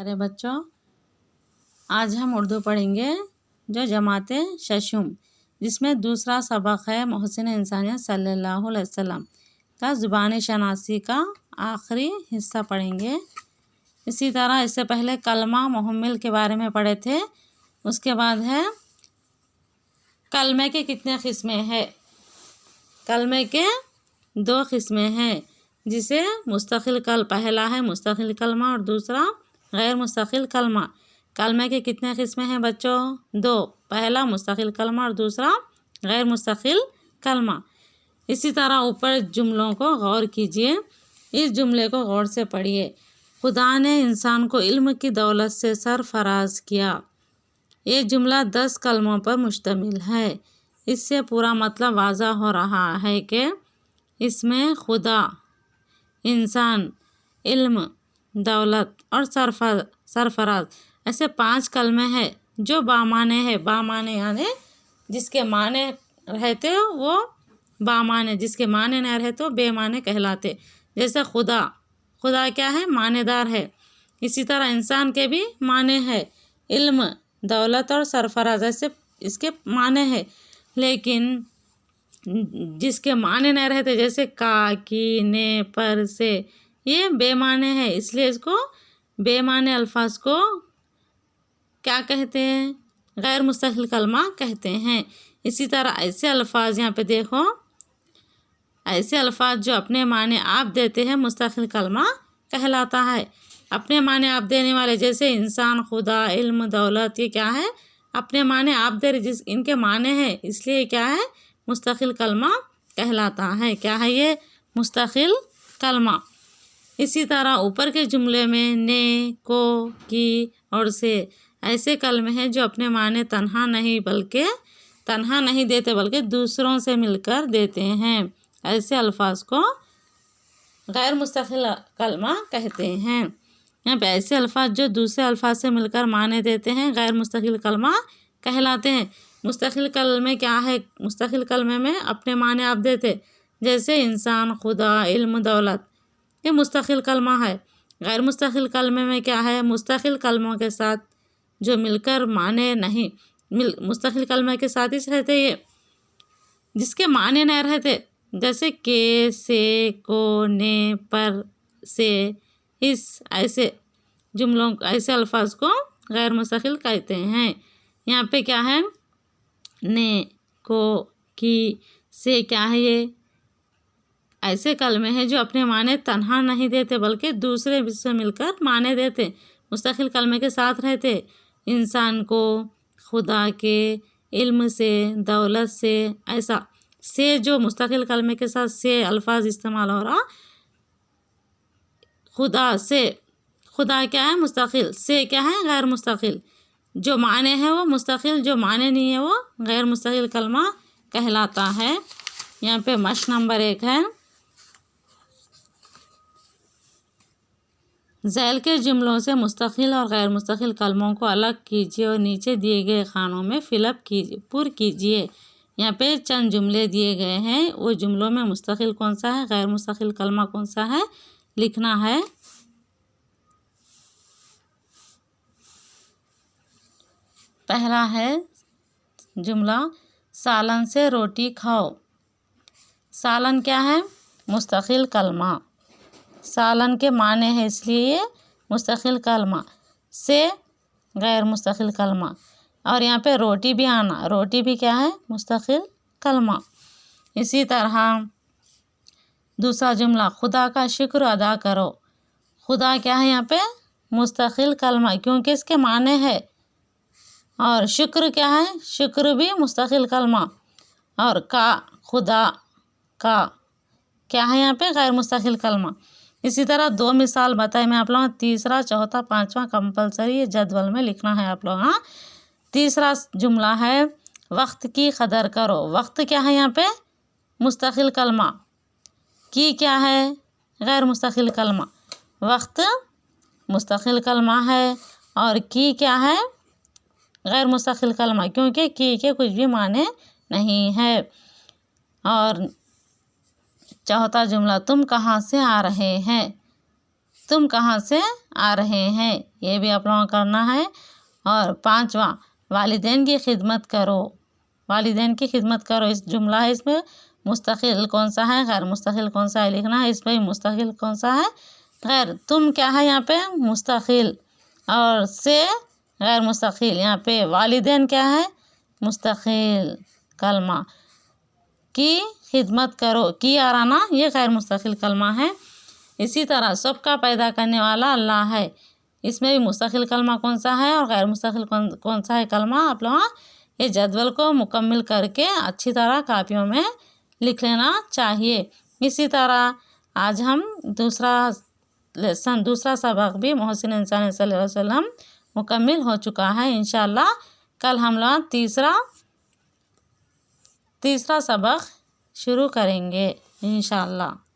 प्यारे बच्चों, आज हम उर्दू पढ़ेंगे जो जमाते शशुम, जिसमें दूसरा सबक है मोहसिन इंसानियत सल्लल्लाहु अलैहि वसल्लम का ज़ुबान शनासी का आखिरी हिस्सा पढ़ेंगे। इसी तरह इससे पहले कलमा मुहम्मिल के बारे में पढ़े थे। उसके बाद है कलमे के कितने किस्में हैं। कलमे के 2 किस्में हैं, जिसे मुस्तकिल पहला है मुस्तकिल कलमा और दूसरा गैर मुस्तकिल कलमा। कलमे के कितने किस्में हैं बच्चों? 2। पहला मुस्तकिल कलमा और दूसरा गैर मुस्तकिल कलमा। इसी तरह ऊपर जुमलों को गौर कीजिए। इस जुमले को गौर से पढ़िए। खुदा ने इंसान को इल्म की दौलत से सरफराज किया। ये जुमला 10 कलमों पर मुश्तमिल है। इससे पूरा मतलब वाज़ा हो रहा है कि इसमें खुदा, इंसान, इल्म, दौलत और सरफराज ऐसे 5 कलमे हैं जो बामाने हैं। बामाने यानी जिसके माने रहते वो बामाने, जिसके माने न रहते वो बेमाने कहलाते। जैसे खुदा, खुदा क्या है? मानेदार है। इसी तरह इंसान के भी माने हैं। इल्म, दौलत और सरफराज ऐसे इसके माने हैं। लेकिन जिसके माने नहीं रहते जैसे का, की, ने, पर, से, ये बेमाने हैं। इसलिए इसको बेमाने अल्फाज को क्या कहते हैं? गैर मुस्तकिल कलमा कहते हैं। इसी तरह ऐसे अल्फाज यहाँ पे देखो, ऐसे अल्फाज जो अपने माने आप देते हैं मुस्तकिल कलमा कहलाता है। अपने माने आप देने वाले जैसे इंसान, खुदा, इल्म, दौलत, ये क्या है? अपने माने आप दे रहे, जिस इनके माने हैं, इसलिए क्या है? मुस्तकिल कलमा कहलाता है। क्या है ये? मुस्तकिल कलमा। इसी तरह ऊपर के जुमले में ने, को, की और से ऐसे कलमे हैं जो अपने माने तन्हा नहीं देते बल्कि दूसरों से मिलकर देते हैं। ऐसे अल्फाज को गैर मुस्तकिल कलमा कहते हैं। यहाँ पे ऐसे अल्फाज जो दूसरे अल्फाज से मिलकर माने देते हैं गैर मुस्तकिल कलमा कहलाते हैं। मुस्तकिल कलमे क्या है? मुस्तकिल कलमे में अपने माने आप देते, जैसे इंसान, खुदा, इल्म, दौलत, ये मुस्तकिल कलमा है। गैर मुस्तकिल कलमे में क्या है? मुस्तकिल कलमों के साथ जो मिलकर माने नहीं, मुस्तकिल कलमे के साथ ही रहते, ये जिसके माने नहीं रहते, जैसे के, से, को, ने, पर, से, इस ऐसे जुमलों, ऐसे अल्फाज को गैर मुस्तकिल कहते हैं। यहाँ पे क्या है? ने, को, की, से क्या है? ये ऐसे कलमे हैं जो अपने माने तन्हा नहीं देते बल्कि दूसरे से मिलकर माने देते, मुस्तकिल कलमे के साथ रहते। इंसान को, खुदा के, इल्म से, दौलत से, ऐसा से जो मुस्तकिल कलमे के साथ से अल्फाज इस्तेमाल हो रहा। खुदा से, खुदा क्या है? मुस्तकिल। से क्या है? गैर मुस्तकिल। जो माने हैं वो मुस्तकिल, जो माने नहीं है वो गैर मुस्तकिल कलमा कहलाता है। यहाँ पे मश्क नंबर 1 है, ज़ैल के जुमलों से मुस्तकिल और गैर मुस्तकिल कलमों को अलग कीजिए और नीचे दिए गए खानों में फिलअप कीजिए। यहाँ पे चंद जुमले दिए गए हैं, वो जुमलों में मुस्तकिल कौन सा है, गैर मुस्तकिल कलमा कौन सा है, लिखना है। पहला है जुमला, सालन से रोटी खाओ। सालन क्या है? मुस्तकिल कलमा। सालन के माने हैं इसलिए ये मुस्तकिल कलमा। से गैर मुस्तकिल कलमा। और यहाँ पे रोटी भी आना, रोटी भी क्या है? मुस्तकिल कलमा। इसी तरह दूसरा जुमला, खुदा का शुक्र अदा करो। खुदा क्या है? यहाँ पे मुस्तकिल कलमा, क्योंकि इसके माने हैं। और शुक्र क्या है? शुक्र भी मुस्तकिल कलमा। और का, खुदा का क्या है? यहाँ पे गैर मुस्तकिल कलमा। इसी तरह 2 मिसाल बताए मैं आप लोगों को, तीसरा, चौथा, 5वां कंपलसरी ये जदवल में लिखना है आप लोग। हाँ, तीसरा जुमला है, वक्त की कदर करो। वक्त क्या है? यहाँ पे मुस्तकिल कलमा। की क्या है? गैर मुस्तकिल कलमा। वक्त मुस्तकिल कलमा है और की क्या है? गैर मुस्तकिल कलमा, क्योंकि की के कुछ भी माने नहीं है। और चौथा जुमला, तुम कहाँ से आ रहे हैं। तुम कहाँ से आ रहे हैं, ये भी आप लोगों को करना है। और 5वां, वालिदैन की खिदमत करो। वालिदैन की खिदमत करो इस जुमला है, इसमें मुस्तकिल कौन सा है, गैर मुस्तकिल कौन सा है लिखना है। इसमें मुस्तकिल कौन सा है, गैर। तुम क्या है यहाँ पे मुस्तकिल, और से गैर मुस्तकिल। यहाँ पे वालिदैन क्या है, मुस्तकिल कलमा। की खिदमत करो, की आराना, ये गैर मुस्तकिल कलमा है। इसी तरह सबका पैदा करने वाला अल्लाह है, इसमें भी मुस्तकिल कलमा कौन सा है और गैर मुस्तकिल कौन सा है कलमा। आप लोग ये जदवल को मुकम्मल करके अच्छी तरह कापियों में लिख लेना चाहिए। इसी तरह आज हम दूसरा लेसन, दूसरा सबक भी मोहसिन इंसान सल्लल्लाहु अलैहि वसल्लम मुकम्मल हो चुका है। इंशाअल्लाह कल हम लोग तीसरा सबक शुरू करेंगे इंशाअल्लाह।